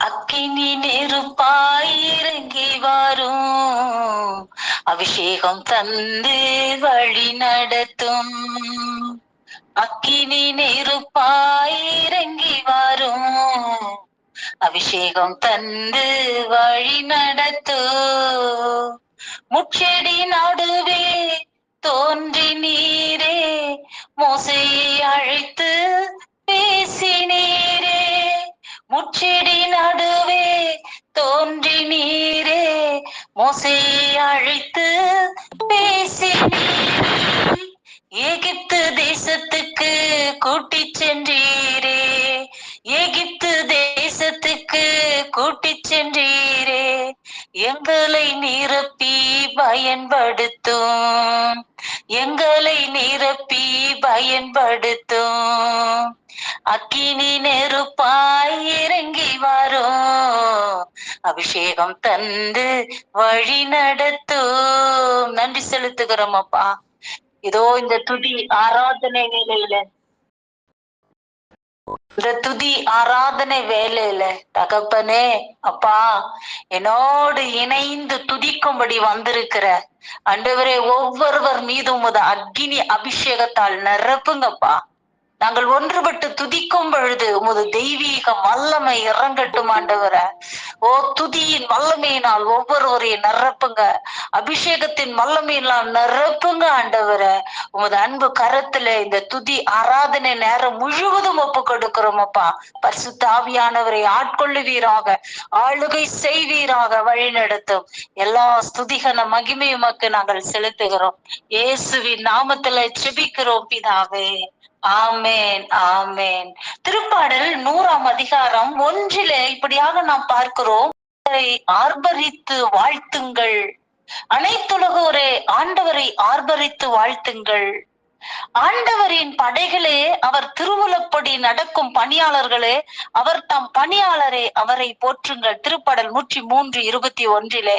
அக்கினி நெருப்பாய் இறங்கி வரும், அபிஷேகம் தந்து வழி நடத்தும். அக்கினி நெருப்பாய் இறங்கி வரும், அபிஷேகம் தந்து வழி நடத்தும். முச்செடி நடுவே தோன்றி நீரே, மோசையை அழைத்து பேசினீரே. முச்செடி நடுவே தோன்றி நீரே, மோசையை அழைத்து பேசினீரே. எகிப்து தேசத்துக்கு கூட்டிச் சென்றீரே, எகிப்து தேசத்துக்கு கூட்டிச் சென்றீரே. எங்களை நிரப்பி பயன்படுத்தும், எங்களை நிரப்பி பயன்படுத்தும். அக்கினி நெருப்பாய் இறங்கி வரும், அபிஷேகம் தந்து வழி நடத்தும். நன்றி செலுத்துகிறோம் அப்பா. இதோ இந்த துதி ஆராதனை வேலையில, இந்த துதி ஆராதனை வேலையில தகப்பனே அப்பா, என்னோடு இணைந்து துதிக்கும்படி வந்திருக்கிற ஆண்டவரே, ஒவ்வொருவர் மீதும் உமது அக்கினி அபிஷேகத்தால் நிரப்புங்கப்பா. நாங்கள் ஒன்றுபட்டு துதிக்கும் பொழுது உமது தெய்வீக வல்லமை இறங்கட்டும் ஆண்டவரே. ஓ, துதியின் வல்லமையினால் ஒவ்வொருவரையும் நிரப்புங்க, அபிஷேகத்தின் வல்லமையினால் நிரப்புங்க ஆண்டவரே. உமது அன்பு கரத்துல இந்த துதி ஆராதனை நேரம் முழுவதும் ஒப்பு கொடுக்கிறோம் அப்பா. பரிசுத்த ஆவியானவரை ஆட்கொள்ளுவீராக, ஆளுகை செய்வீராக, வழி நடத்தும். எல்லா ஸ்துதிகன மகிமை உமக்கு நாங்கள் செலுத்துகிறோம். இயேசுவின் நாமத்துல செபிக்கிறோம் பிதாவே, ஆமேன் ஆமேன். திருப்பாடல் 100ஆம் அதிகாரம் 1 இப்படியாக நாம் பார்க்கிறோம். ஆர்ப்பரித்து வாழ்த்துங்கள், அனைத்துலகோரே ஆண்டவரை ஆர்ப்பரித்து வாழ்த்துங்கள். ஆண்டவரின் படைகளே, அவர் திருவுளப்படி நடக்கும் பணியாளர்களே, அவர் தம் பணியாளரே, அவரை போற்றுங்கள். திருப்பாடல் 103:21.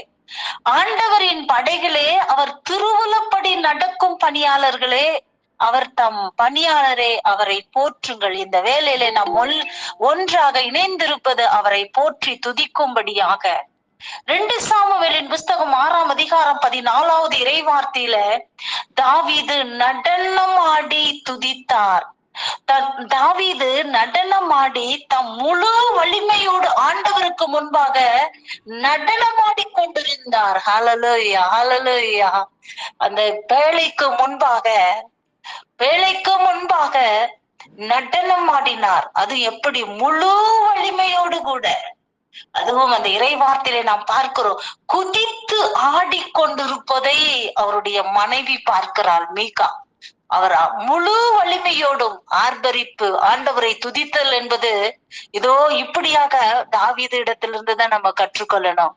ஆண்டவரின் படைகளே, அவர் திருவுளப்படி நடக்கும் பணியாளர்களே, அவர் தம் பணியாளரே, அவரை போற்றுங்கள். இந்த வேளையில நாம் ஒன்றாக இணைந்திருப்பது அவரை போற்றி துதிக்கும்படியாக. 2 சாமுவேலின் புஸ்தகம் 6ஆம் அதிகாரம் 14வது இறைவார்த்தையில தாவீது நடனம் ஆடி துதித்தார். தாவீது நடனமாடி தம் முழு வலிமையோடு ஆண்டவருக்கு முன்பாக நடனமாடி கொண்டிருந்தார். ஹல்லேலூயா, ஹல்லேலூயா. அந்த வேலைக்கு முன்பாக நடனம் ஆடினார். அது எப்படி? முழு வலிமையோடு கூட. அதுவும் அந்த இறை வார்த்தையில நாம் பார்க்கிறோம், குதித்து ஆடிக்கொண்டிருப்பதை அவருடைய மனைவி பார்க்கிறாள், மீகா. அவர் முழு வலிமையோடும் ஆர்ப்பரிப்பு, ஆண்டவரை துதித்தல் என்பது இதோ இப்படியாக தாவீது இடத்திலிருந்துதான் நம்ம கற்றுக்கொள்ளணும்.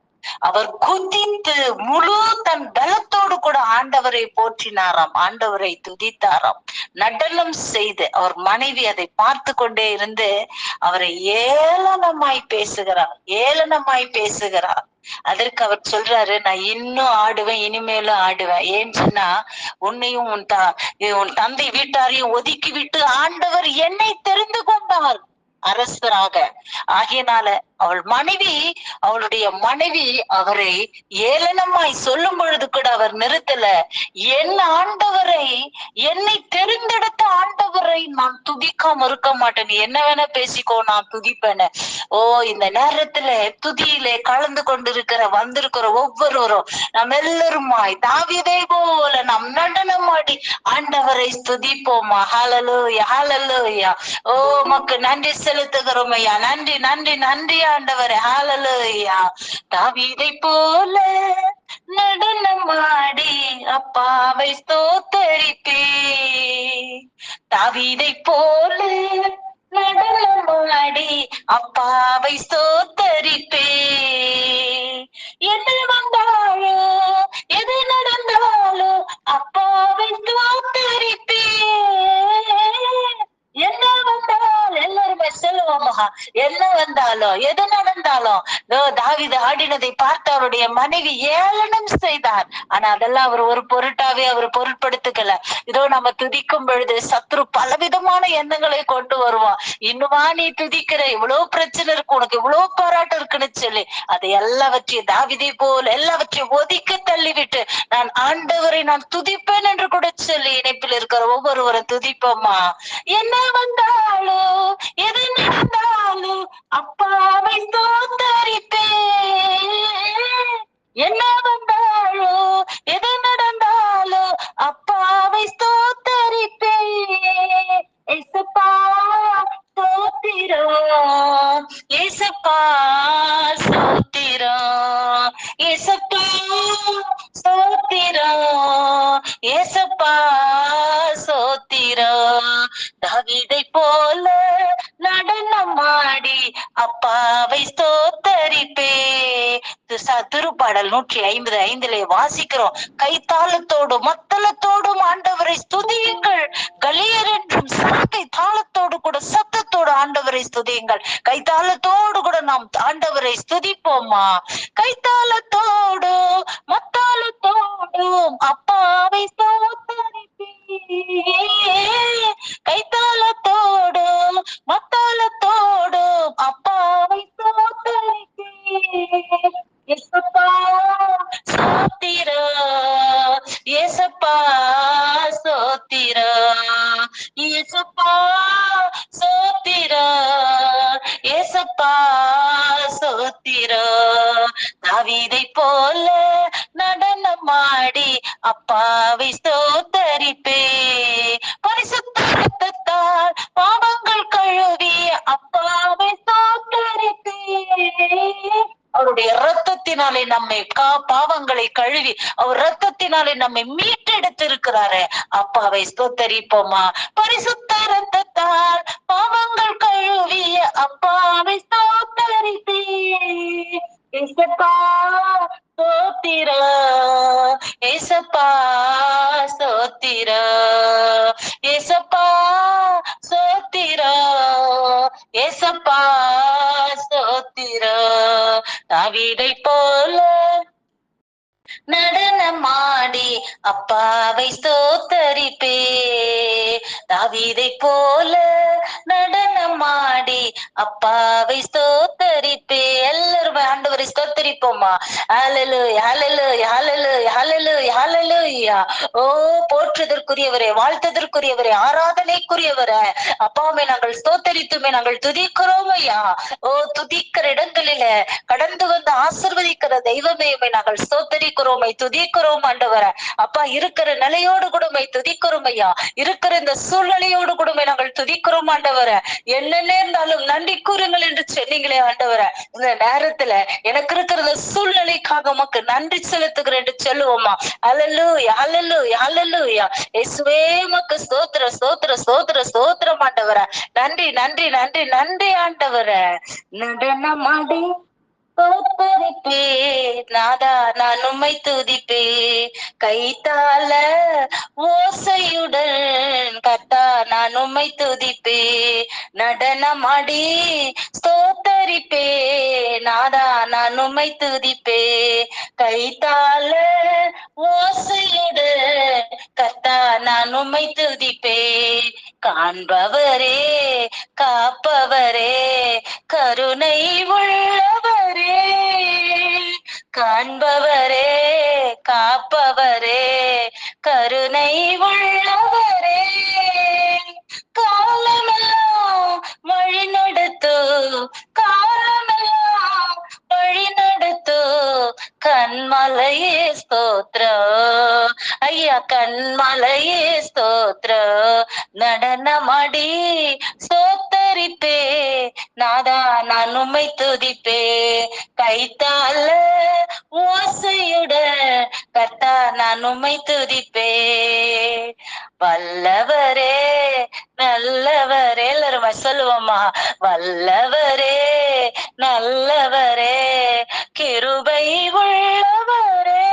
அவர் குதித்து முழு தன் பலத்தோடு கூட ஆண்டவரை போற்றினாராம், ஆண்டவரை துதித்தாராம், நடனம் செய்து. அவர் மனைவி அதை பார்த்து கொண்டே இருந்து அவரை ஏளனமாய் பேசுகிறார். அதற்கு அவர் சொல்றாரு, நான் இன்னும் ஆடுவேன், இனிமேலும் ஆடுவேன். ஏன்னு சொன்னா, உன்னையும் உன் தந்தை வீட்டாரையும் ஒதுக்கி விட்டு ஆண்டவர் என்னை தெரிந்து கொண்டார் அரசராக. ஆகையினால அவளுடைய மனைவி அவரை ஏளனமாய் சொல்லும் பொழுது கூட அவர் நிறுத்தல. என் ஆண்டவரை, என்னை தெரிந்தெடுத்த ஆண்டவரை நான் துதிக்காம இருக்க மாட்டேன். என்ன வேணா பேசிக்கோ, நான் துதிப்பேன். ஓ, இந்த நேரத்துல துதியிலே கலந்து வந்திருக்கிற ஒவ்வொருவரும் நாம் எல்லாருமாய் தாவீதை போல நாம் நடனமாடி ஆண்டவரை துதிப்போமா. ஹல்லேலூயா, ஹல்லேலூயா. ஓ, உமக்கு நன்றி செலுத்துகிறோம் ஐயா. நன்றி நன்றி நன்றி ஆண்டவரே. ஹல்லேலூயா. தாவீதை போல நடனமாடி அப்பாவை ஸ்தோத்தரிப்பே, தாவீதை போல நடனமாடி அப்பாவை ஸ்தோத்தரிப்பே. எது வந்தாலோ எது நடந்தாலோ அப்பாவை ஸ்தோத்தரிப்பே. என்ன வந்தாலும் எல்லாருமே சொல்லுவோமா, என்ன வந்தாலும் எது நடந்தாலும் வந்தாலும் தாவீது ஆடினதை பார்த்து அவருடைய மனைவி ஏளனம் செய்தார். ஆனா அதெல்லாம் அவர் ஒரு பொருட்டாவே அவர் பொருட்படுத்துக்கல. இதோ நம்ம துதிக்கும் பொழுது சத்ரு பலவிதமான எண்ணங்களை கொண்டு வருவான். இன்னுமா நீ துதிக்கிற, இவ்வளவு பிரச்சனை இருக்கு, உனக்கு இவ்வளவு போராட்டம் இருக்குன்னு சொல்லி அதை எல்லாவற்றையும் தாவீதை போல் எல்லாவற்றையும் ஒதுக்கி தள்ளிவிட்டு நான் ஆண்டவரை நான் துதிப்பேன் என்று கூட சொல்லி இணைப்பில் இருக்கிற ஒவ்வொருவரும் துதிப்போமா. என்ன வந்தாலும் எது நடந்தாலும் அப்பாவை ஸ்தோத்தரிப்பேன். என்ன வந்தாலும் எது நடந்தாலும் அப்பாவை ஸ்தோத்தரிப்பேன். ஏசப்பா ஸ்தோத்திரம், ஏசப்பா ஸ்தோத்திரம், ஏசப்பா ஸ்தோத்திரம், ஏசப்பா ஸ்தோத்திரம். தாவீதை போல நடனமாடி அப்பாவை ஸ்தோத்தரிப்பே. திருப்பாடல் 155 வாசிக்கிறோம். கைத்தாளத்தோடும் மத்தளத்தோடும் ஆண்டவரை ஸ்துதியுங்கள், கலியர் என்றும் சாக்கை தாளத்தோடு கூட சத்தத்தோடு ஆண்டவரை ஸ்துதியுங்கள். கைத்தாளத்தோடு கூட நாம் ஆண்டவரை ஸ்துதிப்போமா. கைத்தாளத்தோடும் மத்தாளத்தோடும் அப்பாவை ஸ்தோத்தரிப்பே. கைத்தாளத்தோடும் மத்தாளத்தோடும் அப்பாவை ஸ்தோத்தரிப்பே. ஏசப்பா ஸ்தோத்திரம், ஏசப்பா ஸ்தோத்திரம், ஏசப்பா ஸ்தோத்திரம், ஏசப்பா ஸ்தோத்திரம். தாவீதை போல நடனமாடி அப்பாவை ஸ்தோத்தரிப்பே. பரிசுத்த ரத்தத்தால் பாவங்கள் கழுவி அப்பாவை ஸ்தோத்தரிப்பே. அவருடைய ரத்தத்தினாலே நம்மை பாவங்களை கழுவி அவர் ரத்தத்தினாலே நம்மை மீட்டெடுத்திருக்கிறாரு. அப்பாவை ஸ்தோத்தரிப்போமா. பரிசுத்த ரத்தத்தால் பாவங்கள் கழுவி அப்பாவை ஸ்தோத்தரிப்பே. ஏசப்பா ஸ்தோத்திரம், ஏசப்பா ஸ்தோத்திரம், ஏசப்பா ஸ்தோத்திரம், ஏசப்பா ஸ்தோத்திரம். தாவீதை போல நடனமாடி அப்பாவை ஸ்தோத்தரிப்பே. தாவீதை போல நடனமாடி அப்பாவை ஸ்தோத்தரிப்பே. எல்லாரும் ஆண்டவரை ஸ்தோத்தரிப்போமா. ஹல்லேலூயா ஹல்லேலூயா ஹல்லேலூயா ஹல்லேலூயா ஹல்லேலூயா. ஓ போற்றுதற்குரியவரே, வாழ்த்ததற்குரியவரே, ஆராதனைக்குரியவரே, அப்பாவை நாங்கள் ஸ்தோத்தரித்துமே நாங்கள் துதிக்கிறோம் ஐயா. ஓ துதிக்கிற இடங்களில கடந்து வந்து ஆசீர்வதிக்கிற தெய்வமே நாங்கள் ஸ்தோத்தரிக்கிறோம், துதிக்கிறோம் ஆண்டவரே. அப்பா இருக்கிற நிலையோடு கூட துதிக்கிறோம் ஐயா. இருக்கிற இந்த சூழ்நிலையோடு கூட நாங்கள் துதிக்கிறோம் ஆண்டவரே. என்ன நேர்ந்தாலும் நன்றி கூறுங்கள் என்று சொன்னீங்களே ஆண்டவரே. இந்த நேரத்துல எனக்கு இருக்கிற சூழ்நிலைக்காக உமக்கு நன்றி செலுத்துகிறேன் என்று சொல்லுவோமா. ஹல்லேலூயா ஹல்லேலூயா ஹல்லேலூயா. இயேசுவே உமக்கு ஸ்தோத்திரம் ஸ்தோத்திரம் ஸ்தோத்திரம் ஸ்தோத்திரம் ஆண்டவரே. நன்றி நன்றி நன்றி நன்றி ஆண்டவரே. நடனமாடி ஸ்தோத்தரிப்பே. நாதா நான் உம்மை துதிப்பே. கைத்தால ஓசையுடன் கர்த்தா நான் உம்மை துதிப்பே. நடனமாடி ஸ்தோத்தரிப்பே. நாதா நான் உம்மை துதிப்பே. கைத்தால ஓசையுடன் கர்த்தா நான் உம்மை துதிப்பே. காண்பவரே காப்பவரே கருணை உள்ளவரே. காண்பவரே காப்பவரே கருணை உள்ளவரே. காலமெல்லாம் வழி நடத்து, காலமெல்லாம் வழி நடத்து. கண்மலையே ஸ்தோத்திரம் ஐயா, கண்மலையே ஸ்தோத்திரம். நடனமாடி ஸ்தோத்தரிப்பே. நாதா நான் உம்மை துதிப்பே. கைத்தால ஓசையுடன் கர்த்தா நான் உம்மை துதிப்பே. வல்லவரே நல்லவரே, எல்லாரும் சொல்லுவோமா. வல்லவரே நல்லவரே கிருபை உள்ளவரே.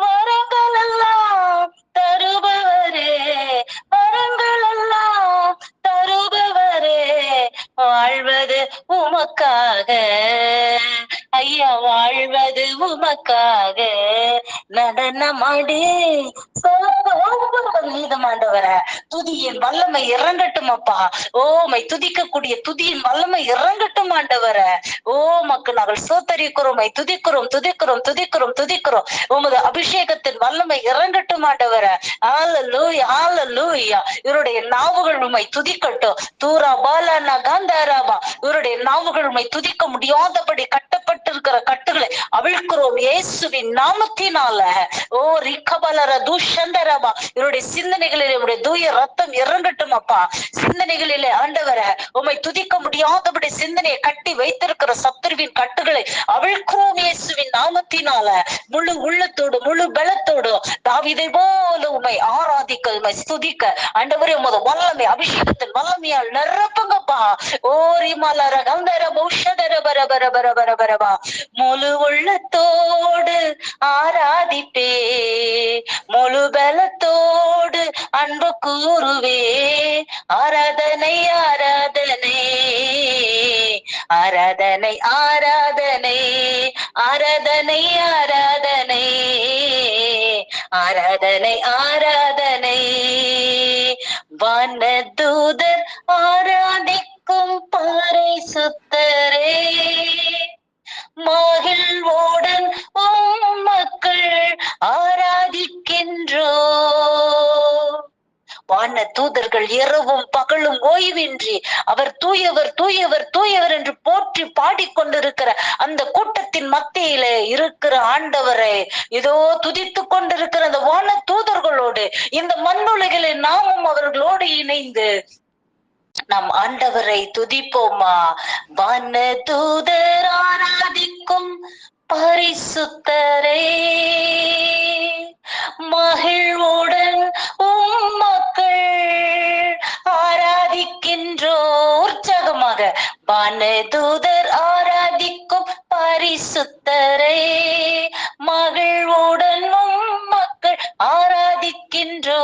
வரங்கள் எல்லாம் தருபவரே, வரங்கள் எல்லாம் தருபவரே. வாழ்வது உமக்காக, ஐயா வாழ்வது உமக்காக, நடனமாடி ஆண்டவர துதியின் வல்லமை இறங்கட்டும் அப்பா. ஓமை துதிக்கக்கூடிய துதியின் வல்லமை இறங்கட்டும் ஆண்டவர. ஓ மக்கு நாங்கள் சோத்தரிக்கிறோம், துதிக்கிறோம் துதிக்கிறோம் துதிக்கிறோம் துதிக்கிறோம். உமது அபிஷேகத்தின் வல்லமை இறங்கட்டும் ஆண்டவர. ஹalleluya ஹalleluya. இவருடைய நாவுகள் உம்மை துதிக்கட்டும். தூரா பாலனா காந்தாராபா. இவருடைய நாவுகள் உம்மை துதிக்க முடியாதபடி கட்டப்பட்டிருக்கிற கட்டுகளை அவிழ்க்கிறோம் இயேசுவின் நாமத்தினால. ஓ ரிக்கபலர தூஷந்தரபா. இவருடைய சிந்தனைகளிலே உடைய தூய ரத்தம் இறங்கட்டும் அப்பா. சிந்தனைகளிலே ஆண்டவர உம்மை துதிக்க முடியாதபடி சிந்தனையை கட்டி வைத்திருக்கிற சத்துருவின் கட்டுகளை அவிழ்க்கிறோம் இயேசுவின் நாமத்தினால. முழு உள்ளத்தோடு முழு பலத்தோடு தாவீதை போல உம்மை ஆராதிக்க உம்மை ஸ்துதிக்க ஆண்டவரே உமது வல்லமை அபிஷேகத்தின் வல்லமையால் நிரப்புங்கப்பா. ஓரி மலர கந்தர பௌஷதர பர பர பர பர பரபா. முழு உள்ளத்தோடு ஆராதிப்பே, முழு பலத்தோடு அன்பு கூறுவே. ஆராதனை ஆராதனை ஆராதனை ஆராதனை ஆராதனை ஆராதனை ஆராதனை ஆராதனை. வானதூதர் ஆராதிக்கும் பாறை சுத்தரே, மகிழ்வோடன் மக்கள் ஆராதிக்கின்றோ. வான தூதர்கள் இரவும் பகலும் ஓய்வின்றி அவர் தூயவர் தூயவர் தூயவர் என்று போற்றி பாடிக்கொண்டிருக்கிற அந்த கூட்டத்தின் மத்தியில இருக்கிற ஆண்டவரை இதோ துதித்து கொண்டிருக்கிற அந்த வான தூதர்களோடு இந்த மண்ணுலகில் நாமும் அவர்களோடு இணைந்து நம் ஆண்டவரை துதிப்போமா. வான தூதர் ஆராதிக்கும் பரிசுத்தரே, மகிழ்வுடன் மக்கள் ஆராதிக்கின்றோ. உற்சாகமாக வானதூதர் ஆராதிக்கும் பரிசுத்தரே, மகிழ்வுடன் மக்கள் ஆராதிக்கின்றோ.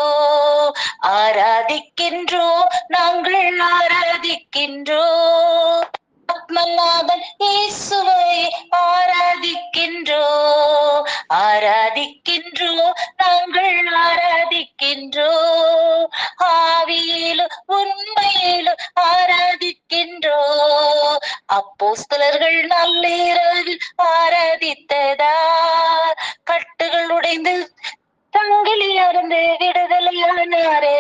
ஆராதிக்கின்றோ நாங்கள் ஆராதிக்கின்றோ. ஆத்மநாதன் இயேசுவை ஆராதிக்கின்றோ. ஆராதிக்கின்றோ நாங்கள் ஆராதிக்கின்றோ. ஆவியிலும் உண்மையிலும் ஆராதிக்கின்றோ. அப்போஸ்தலர்கள் நள்ளிரவில் ஆராதித்ததா, கட்டுகள் உடைந்து சங்கிலியிலிருந்து விடுதலையானாரே.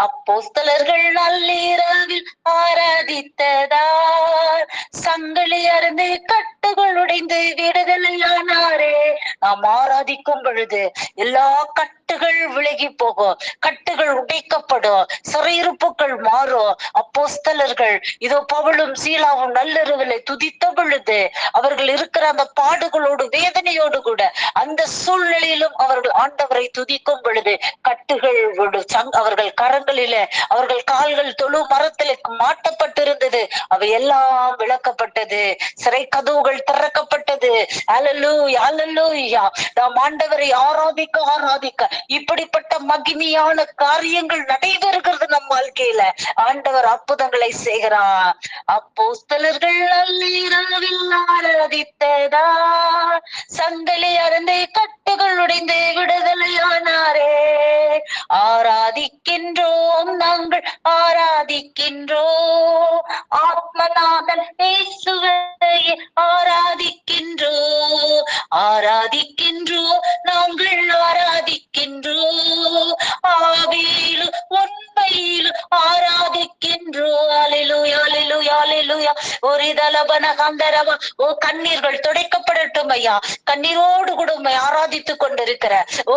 அப்போஸ்தலர்கள் நள்ளிரவில் ஆராதித்ததால் சங்கிலியிலிருந்து கட்டுகள் உடைந்து விடுதலையானாரே. நாம் ஆராதிக்கும் பொழுது எல்லா கட்டுகள் விலகி போகும், கட்டுகள் உடைக்கப்படும், சிறையிருப்புகள் மாறும். அப்போஸ்தலர்கள் இதோ பவுலும் சீலாவும் நள்ளிரவிலே துதித்த பொழுது அவர்கள் இருக்கிற அந்த பாடுகளோடு வேதனையோடு கூட அந்த சூழ்நிலையிலும் அவர்கள் ஆண்டவரை துதிக்கும் பொழுது கட்டுகள் அவர்கள் கரங்களில அவர்கள் கால்கள் தொழு மரத்திலே மாட்டப்பட்டிருந்தது. அவை எல்லாம் விளக்கப்பட்டது, சிறை கதவுகள் திறக்கப்பட்டது. அல்லேலூயா அல்லேலூயா. நாம் ஆண்டவரை ஆராதிக்க ஆராதிக்க இப்படிப்பட்ட மகிமையான காரியங்கள் நடைபெறுகிறது நம் வாழ்க்கையில. ஆண்டவர் அற்புதங்களை செய்கிறார். அப்போஸ்தலர்கள் நள்ளிரவில் ஆராதித்ததா, சங்கிலி அறுந்து கட்டுகள் உடைந்து விடுதலையானாரே. ஆராதிக்கின்றோம் நாங்கள் ஆராதிக்கின்றோம். ஆத்மநாதன் இயேசுவை ஆராதிக்கின்றோம். ஆராதிக்கின்றோம் நாங்கள் ஆராதிக்கின்றோம். ஆவியிலும் உண்மையிலும் ஆராதிக்கின்றோம். அல்லேலூயா அல்லேலூயா அல்லேலூயா. ஒரு தலபன கந்தரவா. ஓ கண்ணீர்கள் துடைக்கப்படட்டும் ஐயா. கண்ணீரோடு கூட உம்மை ஆராதித்துக் கொண்டிருக்கிற ஓ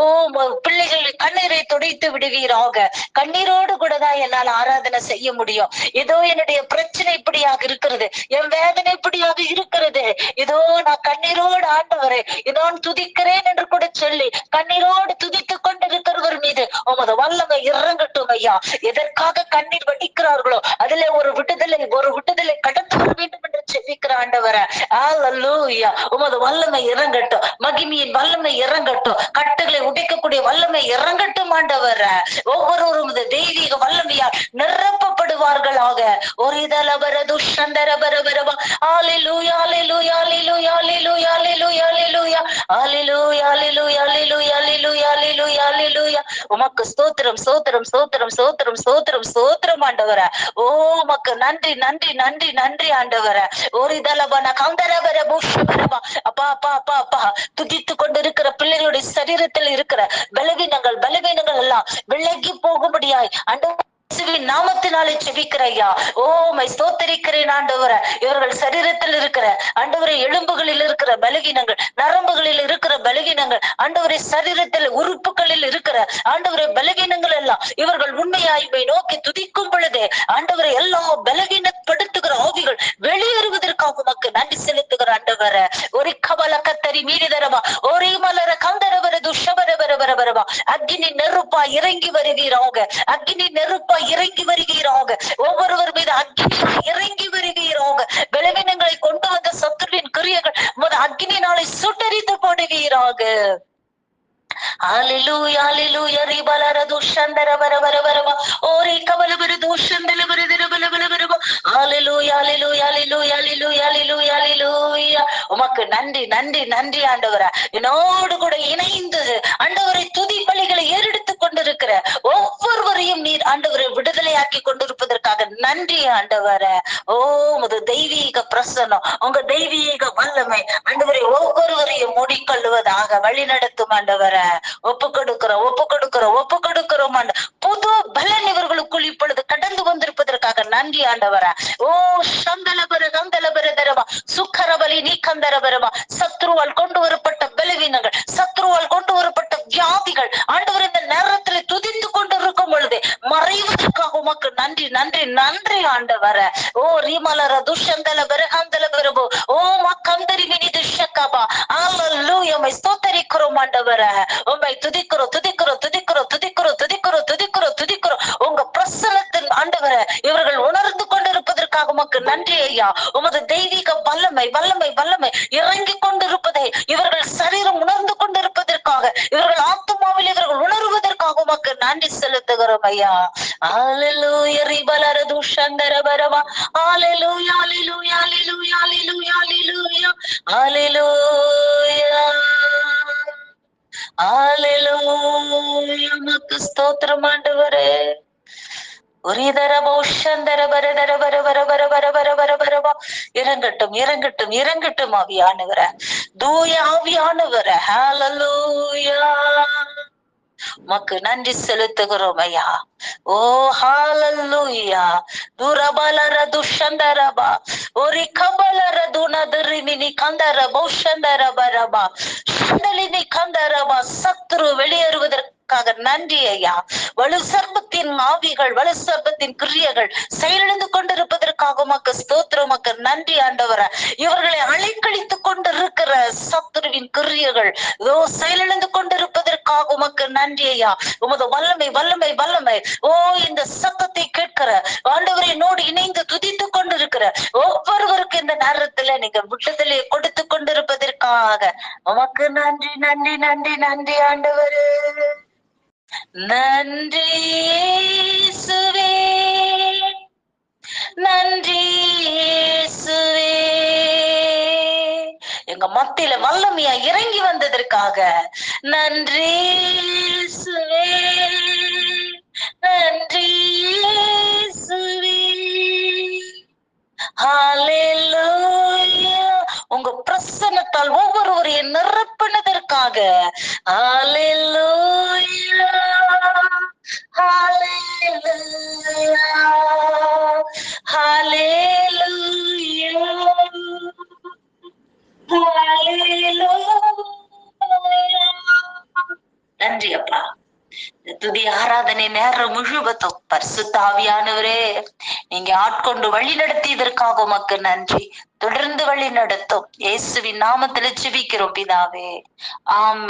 பிள்ளைகள் கண்ணீரை துடைத்து விடுவீராக. கண்ணீரோடு கூட தான் என்னால் ஆராதனை செய்ய முடியும். ஏதோ என்னுடைய பிரச்சனை இப்படியாக இருக்கிறது, என் வேதனை இப்படியாக இருக்கிறது, இதோ நான் கண்ணீரோடு ஆண்டவரே இதோ துதிக்கிறேன் என்று கூட சொல்லி கண்ணீரோடு துதித்துக் கொண்டிருக்கிறவர் மீது உமது வல்லமை இறங்கட்டும் ஐயா. எதற்காக கண்ணீர் வடிக்கிறார்களோ அதிலே ஒரு விடுதலை கடத்த வேண்டும் என்று செபிக்கிற ஆண்டவரே. ஹalleluya. உமது வல்லமை இறங்கட்டும், மகிமையின் வல்லமை இறங்கட்டும், கட்டுகளை உடைக்கக்கூடிய வல்லமை இறங்கட்டும் ஆண்டவரே. ஒவ்வொருவரும் உமது தெய்வீக வல்லமையால் நிரப்பப்படுவார்களாக. ஒரு தலபரது சந்தரபரபரபா. ஹalleluya hallelujah hallelujah hallelujah hallelujah hallelujah hallelujah hallelujah hallelujah hallelujah hallelujah hallelujah. உமக்கு ஸ்தோத்திரம் ஸ்தோத்திரம் ஸ்தோத்திரம் ஸ்தோத்திரம் ஸ்தோத்திரம் ஸ்தோத்திரம் ஆண்டவரே. ஓ உமக்கு நன்றி நன்றி நன்றி நன்றி ஆண்டவரே. ஒரு தலபன கந்தரபர பூஷபரபா. அப்பா அப்பா அப்பா அப்பா, துதித்து கொண்டிருக்கிற பிள்ளைகளுடைய சரீரத்தில் இருக்கிற பலவீனங்கள் பலவீனங்கள் எல்லாம் விலகி போகும்படியாய் ஆண்டவரே நாமத்தினாலே செபிக்கிறையா. ஓ மை ஸ்தோத்தரிக்கிறேன் ஆண்டவரே. இவர்கள் சரீரத்தில் இருக்கிற ஆண்டவரே எலும்புகளில் இருக்கிற பலகீனங்கள், நரம்புகளில் இருக்கிற பலகீனங்கள், ஆண்டவரே சரீரத்தில் உறுப்புகளில் இருக்கிற ஆண்டவரே பலகீனங்கள் எல்லாம் இவர்கள் உண்மையாய்மை நோக்கி துதிக்கும் பொழுதே ஆண்டவரை எல்லா பலகீனப்படுத்துகிற ஆவிகள் வெளியேறுவதற்காக உமக்கு நன்றி செலுத்துகிற ஆண்டவரே. ஒரு கவல கத்தரி மீறி தரவா, ஒரே மலர கந்தரவர துஷபரபரபரபரவா. அக்னி நெருப்பா இறங்கி வருகிறாங்க, அக்னி நெருப்பா இறங்கி வருகிறாங்க, ஒவ்வொருவர் மீது அக்னி இறங்கி வருகிறாங்க. பலவீனங்களை கொண்டு வந்த சத்துருவின் கிரியைகள் அக்னினாலே சுட்டரித்து போடுகிறாங்க. Hallelujah, hallelujah, ribalara dushandara bara bara bara bara, ori kabala bara dushandala bara bara bara bara bara bara. Hallelujah, hallelujah, hallelujah, hallelujah, hallelujah, hallelujah. உமக்கு நன்றி நன்றி நன்றி ஆண்டவரே. என்னோடு கூட இணைந்து ஆண்டவரை துதி பலிகளை ஏறெடுத்துக் கொண்டிருக்கிற ஒவ்வொருவரையும் நீர் ஆண்டவரை விடுதலையாக்கி கொண்டிருப்பதற்காக நன்றி ஆண்டவரே. ஓ உமது தெய்வீக பிரசன்னம், உங்க தெய்வீக வல்லமை ஆண்டவரை ஒவ்வொருவரையும் மூடிக்கொள்ளுவதாக வழி நடத்தும் ஆண்டவரே. ஒப்பு கொடுக்கிறோம் ஒப்பு கொடுக்கிறோம் ஒப்பு கொடுக்கிறோம். புது பலன் இவர்களுக்குள் இப்பொழுது கடந்து வந்திருப்பதற்காக நன்றி ஆண்டவரே. ஓ சந்தலபர கந்தலபர தரவா, சுக்கரபலி நீக்கந்தரபரவா. சத்ருவால் கொண்டு வரப்பட்ட பலவீனங்கள், சத்ருவால் கொண்டு வரப்பட்ட வியாதிகள் ஆண்டவர் இந்த நேரத்தில் துதித்து கொண்டு இருக்கும் பொழுது மறைவதற்காக உமக்கு நன்றி நன்றி நன்றி ஆண்டவரே. ஓ ரீமலர துஷந்தல பெரகாந்தல பெரபோ, ஓ மக்கந்தரி மினி துஷக்கபா. ஹalleluya, உம்மை ஸ்தோத்திரிக்கிறோம் ஆண்டவரே. உம்மை துதிக்கிறோம் துதிக்கிறோம் துதிக்கிறோம் துதிக்கிறோம் துதிக்கிறோம் துதிக்கிறோம் துதிக்கிறோம். உங்க பிரசன்னத்தின் ஆண்டவரே இவர்கள் உணர்ந்து கொண்டிருப்பதற்காக உமக்கு நன்றி ஐயா. உமது தெய்வீக வல்லமை வல்லமை வல்லமை இறங்கி கொண்டிருப்பதை இவர்கள் சரீரம் உணர்ந்து கொண்டிருப்பதற்காக, இவர்கள் ஆத்துமாவில் இவர்கள் உணர்வதற்காக உமக்கு நன்றி செலுத்துகிறோம் ஐயா. ஹalleluya ரிபலர துஷந்தர பரவா. ஹalleluya ஹalleluya ஹalleluya ஹalleluya ஹalleluya ஹalleluya ஹalleluya. உமக்கு ஸ்தோத்திரம் ஆண்டவரே. இறங்கட்டும் இறங்கட்டும் இறங்கட்டும் ஆவியானவரே, தூய ஆவியானவரே. ஹalleluya, உமக்கு நன்றி செலுத்துகிறோம் ஐயா. ஓ ஹalleluya. துரபலர துஷந்தரபா, ஒரு கபலர துனதரிமினி கந்தர பௌஷந்தரபரபா, சண்டலினி கந்தரபா. சத்ரு வெளியேறுவதற்கு நன்றி ஐயா. வலு சர்ப்பத்தின் ஆவிகள், வலு சர்ப்பத்தின் கிரியைகள் செயலிழந்து கொண்டிருப்பதற்காக உமக்கு ஸ்தோத்திரம், உமக்கு நன்றி ஆண்டவரே. இவர்களை அலைக்கழித்துக் கொண்டிருக்கிற சத்துருவின் கிரியைகள் இதோ செயலிழந்து கொண்டிருப்பதற்காக உமக்கு நன்றி ஐயா. உமது வல்லமை வல்லமை வல்லமை. ஓ இந்த சத்தத்தை கேட்கிற ஆண்டவரை நோடு இணைந்து துதித்துக் கொண்டிருக்கிற ஒவ்வொருவருக்கு இந்த நேரத்துல நீங்க விட்டுதலை கொடுத்து கொண்டிருப்பதற்காக உமக்கு நன்றி நன்றி நன்றி நன்றி ஆண்டவரே. நன்றி இயேசுவே, நன்றி இயேசுவே. எங்க மத்தியில வல்லமையா இறங்கி வந்ததற்காக நன்றி இயேசுவே, நன்றி இயேசுவே. ஹalleluya, உங்க பிரசன்னத்தால் ஒவ்வொருவரையும் நிரப்பினதற்காக ஹalleluya ஹalleluya ஹalleluya ஹalleluya. நன்றி அப்பா. துதி ஆராதனை நேரம் முழுவதும் பரிசுத்த ஆவியானவரே நீங்க ஆட்கொண்டு வழி நடத்தியதற்காக உமக்கு நன்றி. தொடர்ந்து வழி நடத்தும் இயேசுவின் நாமத்தில் ஜெபிக்கிறோம் பிதாவே, ஆமென்.